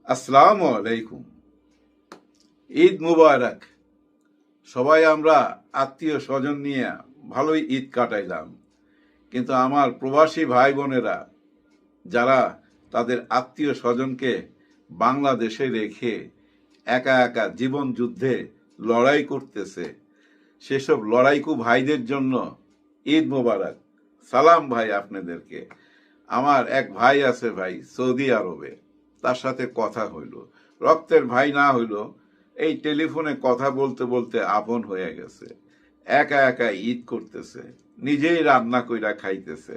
আসসালামু আলাইকুম। ঈদ মুবারক। সবাই আমরা আত্মীয় স্বজন নিয়ে ভালোই ঈদ কাটাইলাম, কিন্তু আমার প্রবাসী ভাই বোনেরা যারা তাদের আত্মীয় স্বজনকে বাংলাদেশে রেখে একা একা জীবন যুদ্ধে লড়াই করতেছে, সেসব লড়াইকু ভাইদের জন্য ঈদ মুবারক। সালাম ভাই আপনাদেরকে। আমার এক ভাই আছে ভাই সৌদি আরবে, তার সাথে কথা হইল, রক্তের ভাই না হইল এই টেলিফোনে কথা বলতে বলতে আপন হয়ে গেছে। একা একা ঈদ করতেছে, নিজেই রান্না কইরা খাইতেছে।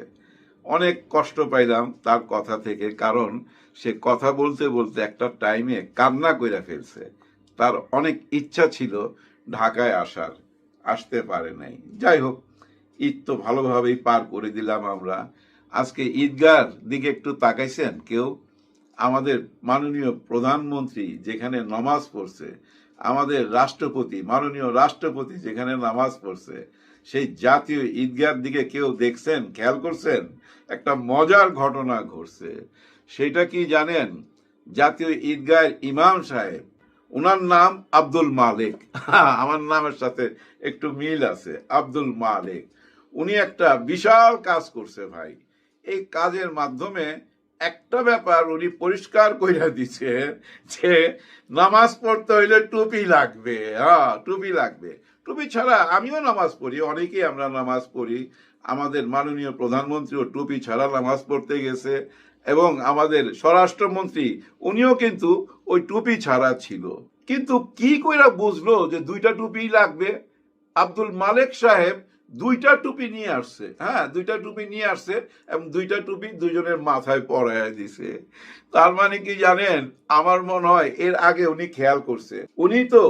অনেক কষ্ট পাইলাম তার কথা থেকে, কারণ সে কথা বলতে বলতে একটা টাইমে কান্না কইরা ফেলছে। তার অনেক ইচ্ছা ছিল ঢাকায় আসার, আসতে পারে নাই। যাই হোক, ঈদ তো ভালোভাবেই পার করে দিলাম আমরা। আজকে ঈদগার দিকে একটু তাকাইছেন কেউ? আমাদের মাননীয় প্রধানমন্ত্রী যেখানে নামাজ পড়ছে, আমাদের রাষ্ট্রপতি, মাননীয় রাষ্ট্রপতি যেখানে নামাজ পড়ছে, সেই জাতীয় ঈদগার দিকে কেউ দেখছেন, খেয়াল করছেন? একটা মজার ঘটনা ঘটছে। সেটা কি জানেন? জাতীয় ঈদগাহের ইমাম সাহেব, ওনার নাম আব্দুল মালিক। আমার নামের সাথে একটু মিল আছে, আব্দুল মালিক। উনি একটা বিশাল কাজ করছে ভাই। এই কাজের মাধ্যমে একটা ব্যাপার উনি পরিষ্কার কইরা দিছে যে নামাজ পড়তে হইলে টুপি লাগবে। হ্যাঁ, টুপি লাগবে। টুপি ছাড়া আমিও নামাজ পড়ি, অনেকেই আমরা নামাজ পড়ি। আমাদের মাননীয় প্রধানমন্ত্রীও টুপি ছাড়া নামাজ পড়তে গেছে, এবং আমাদের স্বরাষ্ট্রমন্ত্রী উনিও কিন্তু ওই টুপি ছাড়া ছিল। কিন্তু কি কইরা বুঝলো যে দুইটা টুপি লাগবে? আব্দুল মালেক সাহেব দুইটা টুপি নিয়ে আসছে। হ্যাঁ, দুইটা টুপি নিয়ে আসছে, এবং দুইটা টুপি দুজনের মাথায় পরায় দিছে। তার মানে কি জানেন? আমার মনে হয় এর আগে উনি খেয়াল করছে। উনি তো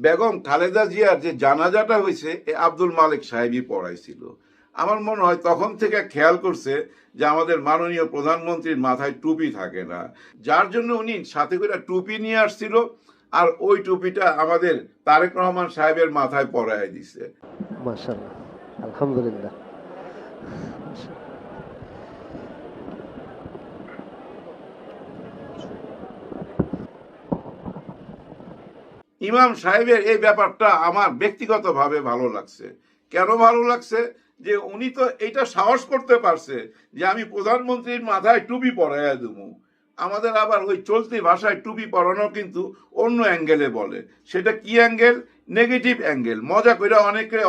বেগম খালেদা জিয়ার যে জানাজাটা হয়েছে, আব্দুল মালেক সাহেবই পড়াইছিল। আমার মনে হয় তখন থেকে খেয়াল করছে যে আমাদের মাননীয় প্রধানমন্ত্রীর মাথায় টুপি থাকে না, যার জন্য উনি সাথে করে টুপি নিয়ে আসছিল, আর ওই টুপিটা আমাদের তারেক রহমান সাহেবের মাথায় পরায় দিছে। মাশাআল্লাহ, আলহামদুলিল্লাহ। ইমাম সাহেবের এই ব্যাপারটা আমার ব্যক্তিগতভাবে ভালো লাগছে। কেন ভালো লাগছে? যে উনি তো এটা সাহস করতে পারছে যে আমি প্রধানমন্ত্রীর মাথায় টুপি পরাইয়া দেবো। আমাদের আবার ওই চলতি ভাষায় টুপি পরানো কিন্তু অন্য অ্যাঙ্গেলে বলে। সেটা কি অ্যাঙ্গেল? Negative angle. মজা করে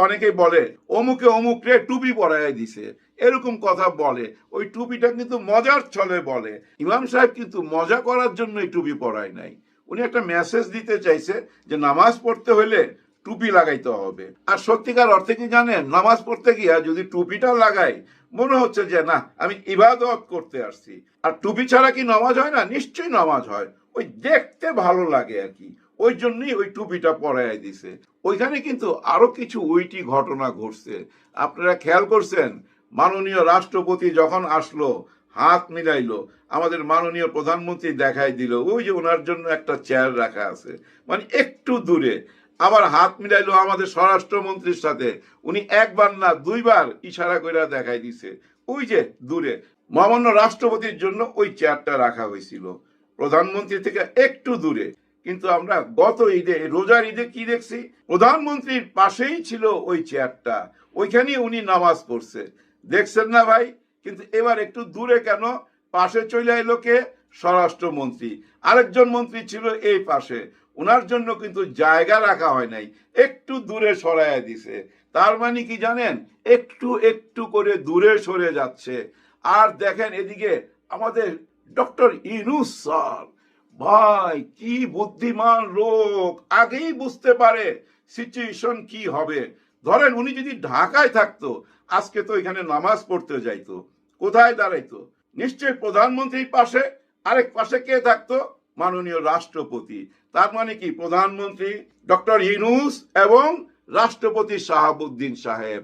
অনেকেই বলে অমুকে অমুকরে টুপি পরাইয়া দিছে, এরকম কথা বলে। ওই টুপিটা কিন্তু মজার ছলে বলে। ইমাম সাহেব কিন্তু মজা করার জন্য এই টুপি পরায় নাই। উনি একটা মেসেজ দিতে চাইছে যে নামাজ পড়তে হলে টুপি লাগাইতে হবে। আর সত্যিকার অর্থে কি জানেন? নামাজ পড়তে গিয়া যদি টুপিটা লাগাই, মনে হচ্ছে যে না, আমি ইবাদত করতে আসছি। আর টুপি ছাড়া কি নামাজ হয় না? নিশ্চয়ই নামাজ হয়। ওই দেখতে ভালো লাগে আর কি, ওই জন্যই ওই টুপিটা পরাই দিছে। ওইখানে কিন্তু আরো কিছু উইটি ঘটনা ঘটছে। আপনারা খেয়াল করছেন? মাননীয় রাষ্ট্রপতি যখন আসলো, হাত মিলাইলো, আমাদের মাননীয় প্রধানমন্ত্রী দেখাই দিল ওই যে ওনার জন্য একটা চেয়ার রাখা আছে, মানে একটু দূরে। আবার হাত মিলাইলো আমাদের স্বরাষ্ট্রমন্ত্রীর সাথে, উনি একবার না দুইবার ইশারা করে দেখাই দিছে ওই যে দূরে। মহামান্য রাষ্ট্রপতির জন্য ওই চেয়ারটা রাখা হয়েছিল প্রধানমন্ত্রী থেকে একটু দূরে। কিন্তু আমরা গত ঈদে, রোজার ঈদে কি দেখছি? প্রধানমন্ত্রীর পাশেই ছিল ওই চেয়ারটা, ওইখানেই উনি নামাজ পড়ছে। দেখছেন না ভাই? কিন্তু এবার একটু দূরে কেন? পাশে চলে এলো কে? স্বরাষ্ট্রমন্ত্রী। আরেকজন মন্ত্রী ছিল এই পাশে, ওনার জন্য কিন্তু জায়গা রাখা হয় নাই, একটু দূরে সরাইয়া দিছে। তার মানে কি জানেন? একটু একটু করে দূরে সরে যাচ্ছে। আর দেখেন এদিকে আমাদের ডক্টর ইউনূস স্যার, ভাই কি বুদ্ধিমান লোক, আগেই বুঝতে পারে সিচুয়েশন কি হবে। ধরেন উনি যদি ঢাকায় থাকতো, আজকে তো এখানে নামাজ পড়তে যাইতো, কোথায় দাঁড়াইতো? নিশ্চয়ই প্রধানমন্ত্রীর পাশে। আরেক পাশে কে থাকতো? মাননীয় রাষ্ট্রপতি। তার মানে কি প্রধানমন্ত্রী ডক্টর ইউনূস এবং রাষ্ট্রপতি শাহাবুদ্দিন সাহেব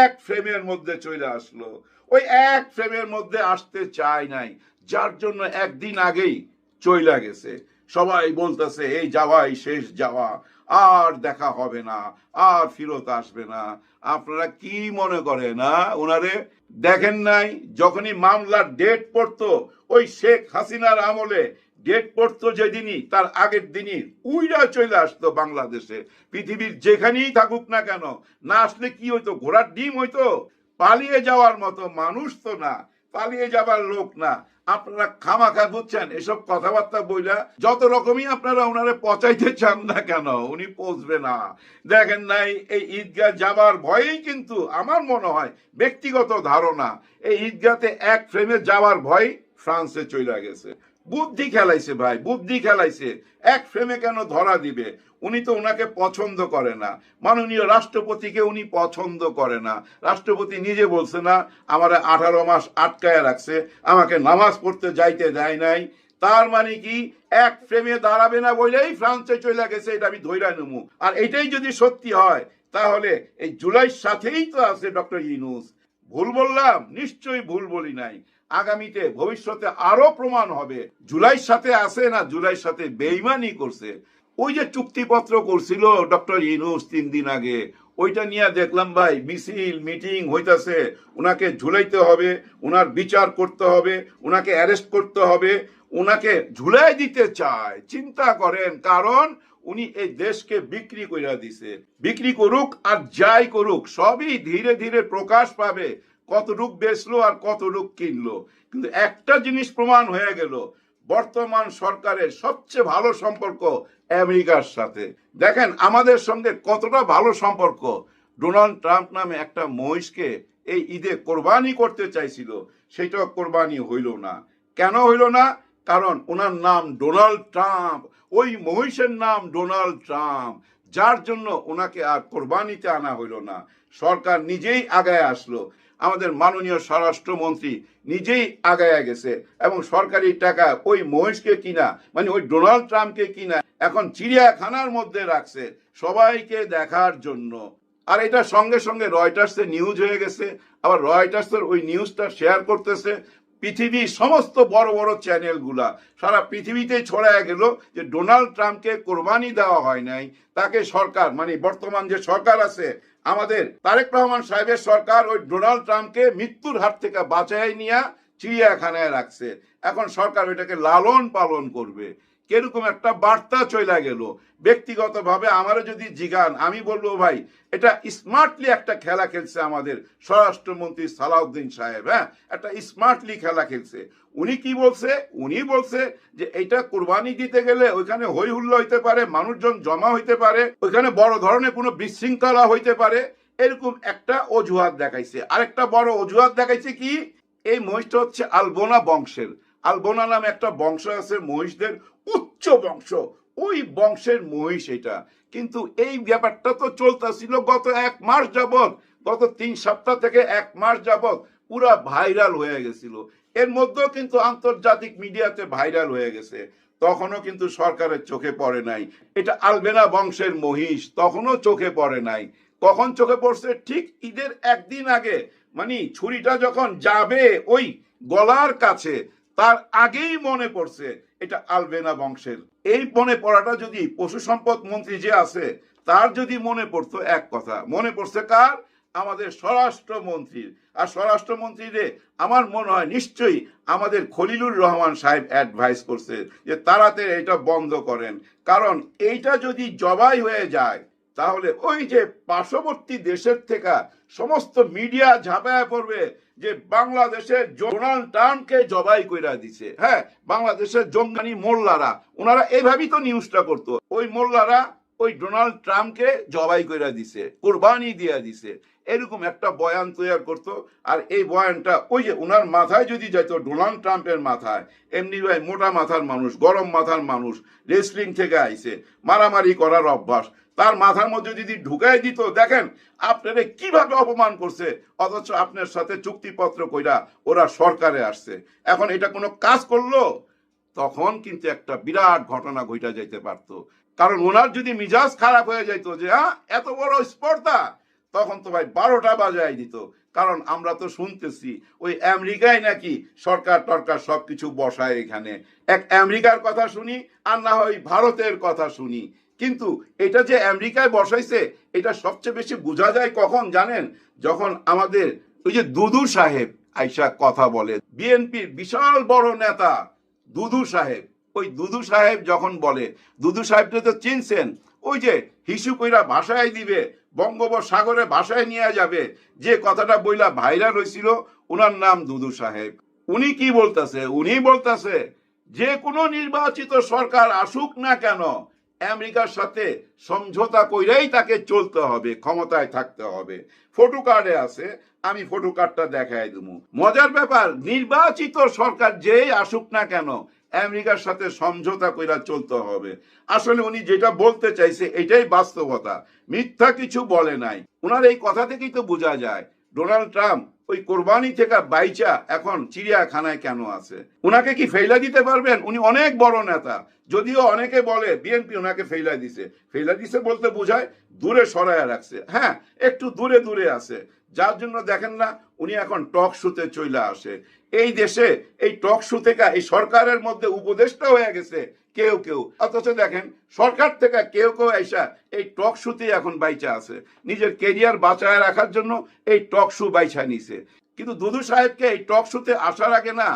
এক ফ্রেমের মধ্যে চলে আসলো। ওই এক ফ্রেমের মধ্যে আসতে চায় নাই, যার জন্য একদিন আগেই চইলা গেছে। সবাই বলতেছে এই যাওয়াই শেষ যাওয়া, আর দেখা হবে না, আর ফিরত আসবে না। আপনারা কি মনে করেন? ওনারে দেখেন নাই? যখনই মামলার ডেট পড়তো ওই শেখ হাসিনার আমলে ডেট পড়তো যেদিনই তার আগের দিনই উইরা চলে আসতো বাংলাদেশে। পৃথিবীর যেখানেই থাকুক না কেন, না আসলে কি হইতো, ঘোড়ার ডিম হইতো। পালিয়ে যাওয়ার মতো মানুষ তো না, পালিয়ে যাবার লোক না। আপনারা খামাখা বুঝছেন এসব কথাবার্তা বইলা যত রকমই আপনারা ওনারে পচাইতে চান না কেন, উনি পচবে না। দেখেন নাই, এই ঈদগাহ যাবার ভয়েই কিন্তু আমার মনে হয়, ব্যক্তিগত ধারণা, এই ঈদগাতে এক ফ্রেমে যাওয়ার ভয় ফ্রান্সে চলে গেছে। বুদ্ধি খেলাইছে ভাই, বুদ্ধি খেলাইছে। এক ফ্রেমে কেন ধরা দিবে? উনি তো ওনাকে পছন্দ করে না, মাননীয় রাষ্ট্রপতিকে উনি পছন্দ করে না। রাষ্ট্রপতি নিজে বলছে না, আমার 18 মাস আটকায় রাখছে, আমাকে নামাজ পড়তে যাইতে দেয় নাই। তার মানে কি এক ফ্রেমে দাঁড়াবে না বলেই ফ্রান্সে চলে গেছে, এটা আমি ধৈর্য নেবো। আর এটাই যদি সত্যি হয়, তাহলে এই জুলাইয়ের সাথেই তো আছে ডক্টর ইউনূস। ভুল বললাম? নিশ্চয়ই ভুল বলি নাই। আগামীতে ভবিষ্যতে আরো প্রমাণ হবে জুলাইয়ের সাথে আছে না জুলাইয়ের সাথে বেইমানি করছে। ওই যে চুক্তিপত্র করছিল ডক্টর ইউনূস 3 দিন আগে, ওইটা নিয়ে দেখলাম ভাই মিছিল মিটিং হইতাছে। উনাকে ঝুলাইতে হবে, উনার বিচার করতে হবে, উনাকে অ্যারেস্ট করতে হবে, উনাকে ঝুলাই দিতে চায়। চিন্তা করেন, কারণ উনি এই দেশকে বিক্রি কইরা দিছে। বিক্রি করুক আর যাই করুক, সবই ধীরে ধীরে প্রকাশ পাবে, কতটুক বেচলো আর কতটুক কিনলো। কিন্তু একটা জিনিস প্রমাণ হয়ে গেল, বর্তমান সরকারের সবচেয়ে ভালো সম্পর্ক আমেরিকার সাথে। দেখেন আমাদের সঙ্গে কতটা ভালো সম্পর্ক। ডোনাল্ড ট্রাম্প নামে একটা মহিষকে এই ঈদে কোরবানি করতে চাইছিল, সেটা কোরবানি হইল না। কেন হইল না? কারণ ওনার নাম ডোনাল্ড ট্রাম্প, ওই মহিষের নাম ডোনাল্ড ট্রাম্প, যার জন্য ওনাকে আর কোরবানিতে আনা হইল না। সরকার নিজেই আগায় আসলো, আমাদের মাননীয় স্বরাষ্ট্রমন্ত্রী নিজেই আগায় গেছে এবং সরকারি টাকা ওই মহিষকে কিনা, মানে ওই ডোনাল্ড ট্রাম্পকে কিনা এখন চিড়িয়াখানার মধ্যে রাখছে সবাইকে দেখার জন্য। আর এটা সঙ্গে সঙ্গে রয়টার্সে নিউজ হয়ে গেছে। আবার রয়টার্সের ওই নিউজটা শেয়ার করতেছে পৃথিবীর সমস্ত বড় বড় চ্যানেলগুলা। সারা পৃথিবীতে ছড়ায় গেল যে ডোনাল্ড ট্রাম্পকে কোরবানি দেওয়া হয় নাই। তাকে সরকার, মানে বর্তমান যে সরকার আছে আমাদের তারেক রহমান সাহেবের সরকার, ওই ডোনাল্ড ট্রাম্পকে মৃত্যুর হাত থেকে বাঁচাই নিয়ে চিড়িয়াখানায় রাখছে। এখন সরকার ওইটাকে লালন পালন করবে। কিরকম একটা বার্তা চলে গেল। ব্যক্তিগতভাবে আমারও যদি জিগান, আমি বলবো ভাই এটা স্মার্টলি একটা খেলা খেলছে আমাদের স্বরাষ্ট্রমন্ত্রী সালাউদ্দিন সাহেব। হ্যাঁ, একটা স্মার্টলি খেলা খেলছে। উনি কি বলছে? উনি বলছে যে এটা কোরবানি দিতে গেলে ওইখানে হই হুল্লা হইতে পারে, মানুষজন জমা হইতে পারে, ওইখানে বড় ধরনের কোনো বিশৃঙ্খলা হইতে পারে, এরকম একটা অজুহাত দেখাইছে। আরেকটা বড় অজুহাত দেখাইছে কি, এই মহিষটা হচ্ছে আলবোনা বংশের। আলবোনা নামে একটা বংশ আছে মহিষদের, উচ্চ বংশ, ওই বংশের মহিষ এটা। কিন্তু এই ব্যাপারটা তো চলতেছিল গত 1 মাস যাবত, গত 3 সপ্তাহ থেকে 1 মাস যাবত পুরা ভাইরাল হয়ে গেছিল। এর মধ্যেও কিন্তু আন্তর্জাতিক মিডিয়াতে ভাইরাল হয়ে গেছে, তখনও কিন্তু সরকারের চোখে পড়ে নাই এটা আলবেনা বংশের মহিষ, তখনও চোখে পড়ে নাই। কখন চোখে পড়ছে? ঠিক ঈদের একদিন আগে, মানে ছুরিটা যখন যাবে ওই গলার কাছে, তার আগেই মনে পড়ছে এটা আলবেনা বংশের। এই মনে পড়াটা যদি পশু সম্পদ মন্ত্রী যে আছে তার যদি মনে পড়তো, এক কথা, মনে পড়ছে কার? আমাদের স্বরাষ্ট্রমন্ত্রীর। আর স্বরাষ্ট্রমন্ত্রীরে আমার মনে হয় নিশ্চয়ই আমাদের খলিলুর রহমান সাহেব অ্যাডভাইস করছে যে তাড়াতাড়ি এটা বন্ধ করেন। কারণ এইটা যদি জবাই হয়ে যায়, তাহলে ওই যে পার্শ্ববর্তী দেশের থেকে সমস্ত মিডিয়া ঝাঁপায়া পড়বে যে বাংলাদেশের ডোনাল্ড ট্রাম্পকে জবাই কইরা দিছে। হ্যাঁ, বাংলাদেশের জঙ্গানি মোল্লারা, ওনারা এইভাবেই তো নিউজটা করতো। ওই মোল্লারা ওই ডোনাল্ড ট্রাম্পকে জবাই কইরা দিছে, কোরবানি দিয়া দিছে, এরকম একটা বয়ান তৈরি করতো। আর এই বয়ানটা ওই যে ওনার মাথায় যদি যাইতো, ডোনাল্ড ট্রাম্পের মাথায়, এমনি ভাই মোটা মাথার মানুষ, গরম মাথার মানুষ, রেসলিং থেকে আইছে, মারামারি করার অভ্যাস, তার মাথার মধ্যে যদি ঢুকাই দিত, দেখেন আপনারা কিভাবে অপমান করছে, অথচ আপনার সাথে চুক্তিপত্র কইরা ওরা সরকারে আসছে। এখন এটা কোনো কাজ করলো, তখন কিন্তু একটা বিরাট ঘটনা ঘটা যাইতে পারতো। কারণ ওনার যদি মিজাজ খারাপ হয়ে যাইতো যে হ্যাঁ এত বড় স্পর্ধা, তখন তো ভাই 12টা বাজায় দিত। কারণ আমরা তো শুনতেছি ওই আমেরিকায় নাকি সরকার টরকার সবকিছু বসায়, এখানে এক আমেরিকার কথা শুনি আর না হয় ভারতের কথা শুনি। কিন্তু এটা যে আমেরিকায় বসাইছে, এটা সবচেয়ে বেশি বোঝা যায় কখন জানেন? যখন আমাদের ওই যে দুদু সাহেব আইসা কথা বলে, বিএনপির বিশাল বড় নেতা দুদু সাহেব, ওই দুদু সাহেব যখন বলে, দুদু সাহেবটা তো চিনছেন, ওই যে হিসু কইরা ভাষায় দিবে, বঙ্গোপসাগরে ভাষায় নিয়ে যাবে, যে কথাটা বইলা ভাইরাল হয়েছিল, উনার নাম দুদু সাহেব। উনি কি বলতেছে? উনি বলতেছে যে কোনো নির্বাচিত সরকার আসুক না কেন, আমেরিকার সাথে সমঝোতা কইরাই তাকে চলতে হবে, ক্ষমতায় থাকতে হবে। ফটো কার্ডে আছে, আমি ফটো কার্ডটা দেখাই দেবো। মজার ব্যাপার, নির্বাচিত সরকার যেই আসুক না কেন আমেরিকার সাথে সমঝোতা কইরা চলতে হবে। আসলে উনি যেটা বলতে চাইছে এটাই বাস্তবতা, মিথ্যা কিছু বলে নাই। ওনার এই কথা থেকেই তো বোঝা যায় ডোনাল্ড ট্রাম্প ওই কোরবানি থেকে বাইচা এখন চিড়িয়াখানায় কেন আছে। উনাকে কি ফেইলা দিতে পারবেন? উনি অনেক বড় নেতা, যদিও অনেকে বলে বিএনপি ওনাকে ফেইলা দিছে। ফেইলা দিছে বলতে বোঝায় দূরে সরায়া রাখছে। হ্যাঁ, একটু দূরে দূরে আছে, যার জন্য দেখেন না উনি এখন টক শোতে চলে আসে। এই দেশে এই টক শো থেকে এই সরকারের মধ্যে উপদেষ্টা হয়ে গেছে কেউ কেউ, অথচ দেখেন সরকার থেকে কেউ কেউ আইসা এই টক শোতে এখন বাইচা আছে, নিজের কেরিয়ার বাঁচায় রাখার জন্য এই টক শো বাইচা নিছে। কিন্তু দুদু সাহেবকে এই টক শোতে আসার আগে না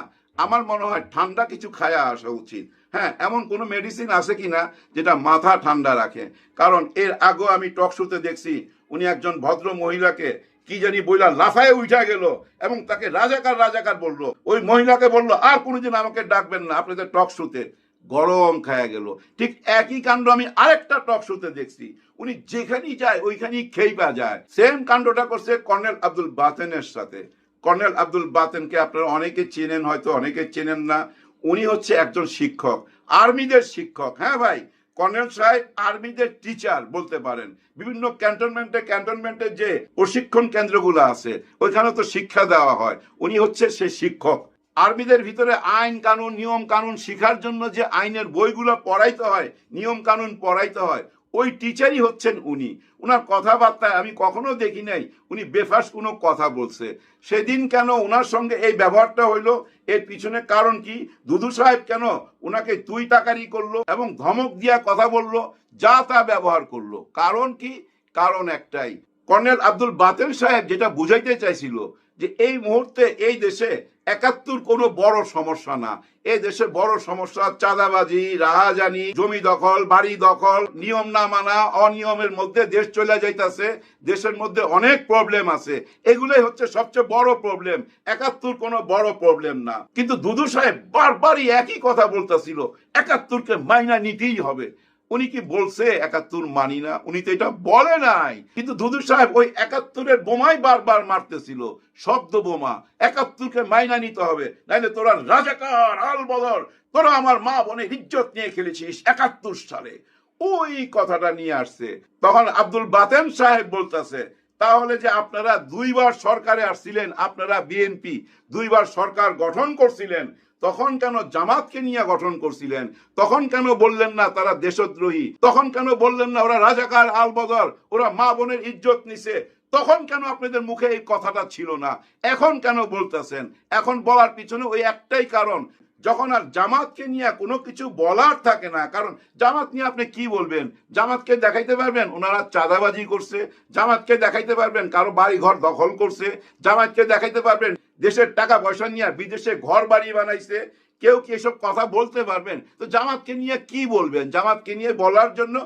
আমার মনে হয় ঠান্ডা কিছু খায়া আসা উচিত। হ্যাঁ, এমন কোনো মেডিসিন আছে কিনা যেটা মাথা ঠান্ডা রাখে। কারণ এর আগেও আমি টক শোতে দেখছি উনি একজন ভদ্র মহিলাকে কি জানি বইলা লাফায় উঠা গেল এবং তাকে রাজাকার রাজাকার বললো। ওই মহিলাকে বললো আর কোনোদিন আমাকে ডাকবেন না আপনাদের টক শোতে, গরম খায়া গেল। ঠিক একই কাণ্ড আমি আরেকটা টক শোতে দেখছি, উনি যেখানেই যায় ওইখানেই খেইপা যায়। সেম কাণ্ডটা করছে কর্নেল আব্দুল বাতেনের সাথে। কর্নেল আব্দুল বাতেনকে আপনারা অনেকে চেনেন, হয়তো অনেকে চেনেন না। উনি হচ্ছে একজন শিক্ষক, আর্মিদের শিক্ষক। হ্যাঁ ভাই, কর্নেল সাহেব আর্মিদের টিচার বলতে পারেন। বিভিন্ন ক্যান্টনমেন্টে যে প্রশিক্ষণ কেন্দ্রগুলো আছে ওইখানে তো শিক্ষা দেওয়া হয়, উনি হচ্ছে সে শিক্ষক। আর্মিদের ভিতরে আইন কানুন নিয়ম কানুন শিখার জন্য যে আইনের বইগুলো পড়াইতে হয়, নিয়ম কানুন পড়াইতে হয়, ওই টিচারই হচ্ছেন উনি। উনার কথাবার্তায় আমি কখনো দেখি নাই উনি বেফাস কোনো কথা বলছে। সেদিন কেন ওনার সঙ্গে এই ব্যবহারটা হইলো, এর পিছনে কারণ কি? দুদু সাহেব কেন ওনাকে তুই টাকারি করলো এবং ধমক দিয়া কথা বললো, যা তা ব্যবহার করলো? কারণ কি? কারণ একটাই, কর্নেল আব্দুল বাতেন সাহেব যেটা বুঝাইতে চাইছিল যে এই মুহূর্তে এই দেশে ৭১ কোনো বড় সমস্যা না। এই দেশে বড় সমস্যা চাঁদাবাজি, রাহাজানি, জমি দখল, বাড়ি দখল, নিয়ম না মানা, অনিয়মের মধ্যে দেশ চলে যাইতেছে। দেশের মধ্যে অনেক প্রবলেম আছে, এগুলোই হচ্ছে সবচেয়ে বড় প্রবলেম। ৭১ কোনো বড় প্রবলেম না। কিন্তু দুদু সাহেব বারবারই একই কথা বলতেছিল, ৭১কে মাইনা নিতেই হবে। উনি কি বলছে ৭১ মানি না? উনি তো এটা বলে নাই। কিন্তু দুদু সাহেব ওই ৭১-এর বোমাই বারবার মারতেছিল, শব্দ বোমা। ৭১কে মাইনা নিতে হবে, নাইলে তোরা রাজাকার আল বদর, তোরা আমার মা বোনের ইজ্জত নিয়ে খেলেছিস ৭১ সালে। ওই কথাটা নিয়ে আসছে। তখন আব্দুল বাতেন সাহেব বলতেছে, তাহলে যে আপনারা ২বার সরকারে আসছিলেন, আপনারা বিএনপি ২বার সরকার গঠন করছিলেন, তখন কেন জামাতকে নিয়ে গঠন করছিলেন? তখন কেন বললেন না তারা দেশদ্রোহী? তখন কেন বললেন না ওরা রাজাকার আল বদর, ওরা মা বোনের ইজ্জত নিছে? তখন কেন আপনাদের মুখে এই কথাটা ছিল না? এখন কেন বলতেছেন? এখন বলার পিছনে ওই একটাই কারণ, যখন আর জামাতকে নিয়ে কোনো কিছু বলার থাকে না। কারণ জামাত নিয়ে আপনি কি বলবেন? জামাতকে দেখাইতে পারবেন ওনারা চাঁদাবাজি করছে, জামাতকে দেখাইতে পারবেন কারো বাড়ি ঘর দখল করছে, জামাতকে দেখাইতে পারবেন দেশের টাকা পয়সা নিয়ে বিদেশে ঘর বাড়ি বানাইছে। কেউ কি এসব কথা বলতে পারবেন? তো জামাতকে নিয়ে কি বলবেন? জামাতকে নিয়ে বলার জন্য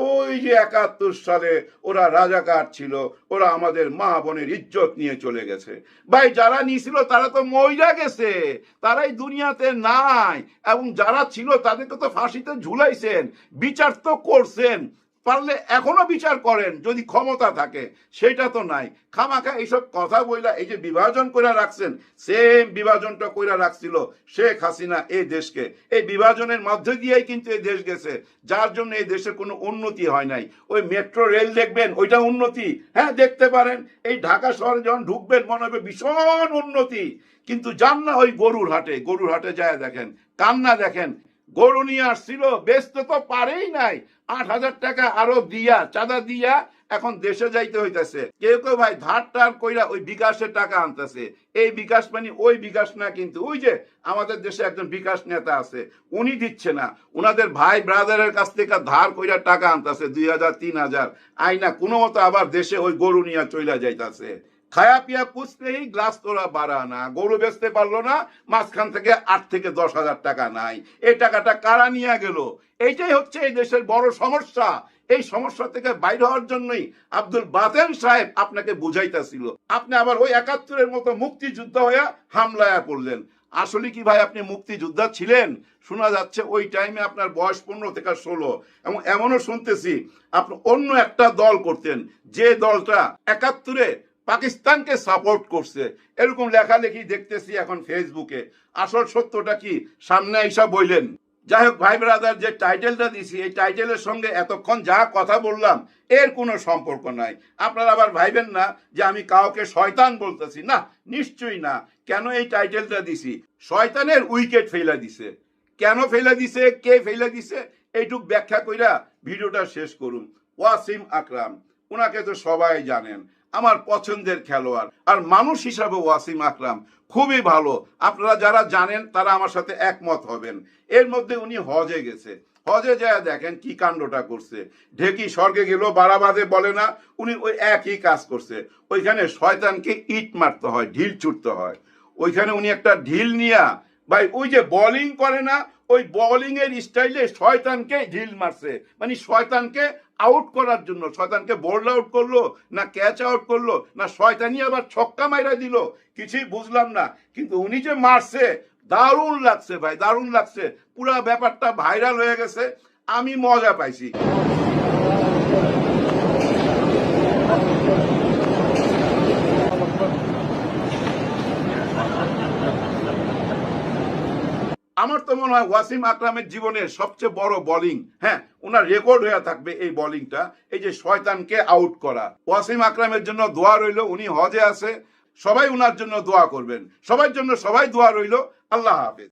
ওই যে ৭১ সালে ওরা রাজাকার ছিল, ওরা আমাদের মা বোনের ইজ্জত নিয়ে চলে গেছে। ভাই, যারা নিয়েছিল তারা তো মইরা গেছে, তারাই দুনিয়াতে নাই। এবং যারা ছিল তাদেরকে তো ফাঁসিতে ঝুলাইছেন, বিচার তো করছেন, পারলে এখনো বিচার করেন যদি ক্ষমতা থাকে। সেটা তো নাই। খামাখা এইসব কথা বইলা এই যে বিভাজন করে রাখছেন, সেম বিভাজনটা করে রাখছিল শেখ হাসিনা এই দেশকে। এই বিভাজনের মধ্যে দিয়েই কিন্তু এই দেশ গেছে, যার জন্য এই দেশের কোনো উন্নতি হয় নাই। ওই মেট্রো রেল দেখবেন, ওইটা উন্নতি, হ্যাঁ দেখতে পারেন। এই ঢাকা শহরে যখন ঢুকবেন মনে হবে ভীষণ উন্নতি, কিন্তু যান না ওই গরুর হাটে যায় দেখেন, কান্না দেখেন। গরু নিয়ে আসছিল, বেচতে তো পারেই নাই, ৮,০০০ টাকা আরো দিয়া চাঁদা দিয়া এখন দেশে যাইতে হইতেছে। কেউ কেউ ভাই ধার টার কইরা ওই বিকাশের টাকা আনতেছে। এই বিকাশ মানে ওই বিকাশ না, কিন্তু ওই যে আমাদের দেশে একজন বিকাশ নেতা আছে, উনি দিচ্ছে না, উনাদের ভাই ব্রাদারের কাছ থেকে ধার কইরা টাকা আনতেছে ২,০০০ ৩,০০০, আইনা কোনো মতো আবার দেশে ওই গরু নিয়ে চইলা যাইতেছে। খায়া পিয়া পুষতেই গ্লাস তোলা বাড়ানা, গরু বেচতে পারলো না, মাঝখান থেকে 8 থেকে 10,000 টাকা নাই। এই টাকাটা কারা নিয়ে গেল? এইটাই হচ্ছে এই দেশের বড় সমস্যা। এই সমস্যা থেকে বাইরে হওয়ার জন্যই আব্দুল বাতেন সাহেব আপনাকে বুঝাইতেছিল। আপনি আবার ওই 71-এর মতো মুক্তিযোদ্ধা হয়ে হামলায় পড়লেন। আসলে কি ভাই আপনি মুক্তিযোদ্ধা ছিলেন? শোনা যাচ্ছে ওই টাইমে আপনার বয়স 15 থেকে 16, এবং এমনও শুনতেছি আপনি অন্য একটা দল করতেন, যে দলটা 71-এ পাকিস্তানকে সাপোর্ট করছে, এরকম লেখালেখি দেখতেছি এখন ফেসবুকে। আসল সত্যটা কি সামনে এসে বললেন। যাই হোক ভাই ব্রাদার, যে টাইটেলটা দিছি এই টাইটেলের সঙ্গে এতক্ষণ যা কথা বললাম এর কোনো সম্পর্ক নাই। আপনারা আবার ভাইবেন না যে আমি কাউকে শয়তান বলতেছি, না, নিশ্চয়ই না। কেন এই টাইটেলটা দিছি? শয়তানের উইকেট ফেলা দিছে। কেন ফেলা দিছে, কে ফেলা দিছে, এইটুক ব্যাখ্যা কইরা ভিডিওটা শেষ করুন। ওয়াসিম আকরাম, ওনাকে তো সবাই জানেন, আমার পছন্দের খেলোয়াড়, আর মানুষ হিসাবে ওয়াসিম আকরাম খুবই ভালো। আপনারা যারা জানেন তারা আমার সাথে একমত হবেন। এর মধ্যে উনি হজে গেছে, হজে যায় দেখেন কি কাণ্ডটা করছে। ঢেকি স্বর্গে গেল বারাবাদে বলে না, উনি ওই একই কাজ করছে। ওইখানে শয়তানকে ইট মারতে হয়, ঢিল ছুটতে হয়। ওইখানে উনি একটা ঢিল নিয়া, ভাই ওই যে বোলিং করে না, ওই বোলিং এর স্টাইলে শয়তানকে ঢিল মারছে। মানে শয়তানকে আউট করার জন্য। শয়তানকে বোল্ড আউট করলো না ক্যাচ আউট করলো, না শয়তানি আবার ছক্কা মাইরা দিল, কিছুই বুঝলাম না। কিন্তু উনি যে মারছে দারুণ লাগছে ভাই, দারুণ লাগছে। পুরা ব্যাপারটা ভাইরাল হয়ে গেছে, আমি মজা পাইছি। আমার তো মনে হয় ওয়াসিম আকরামের জীবনের সবচেয়ে বড় বোলিং, হ্যাঁ, ওনার রেকর্ড হয়ে থাকবে এই বোলিংটা, এই যে শয়তানকে আউট করা। ওয়াসিম আকরামের জন্য দোয়া রইল, উনি হজে আছে, সবাই ওনার জন্য দোয়া করবেন। সবার জন্য সবাই দোয়া রইল। আল্লাহ হাফেজ।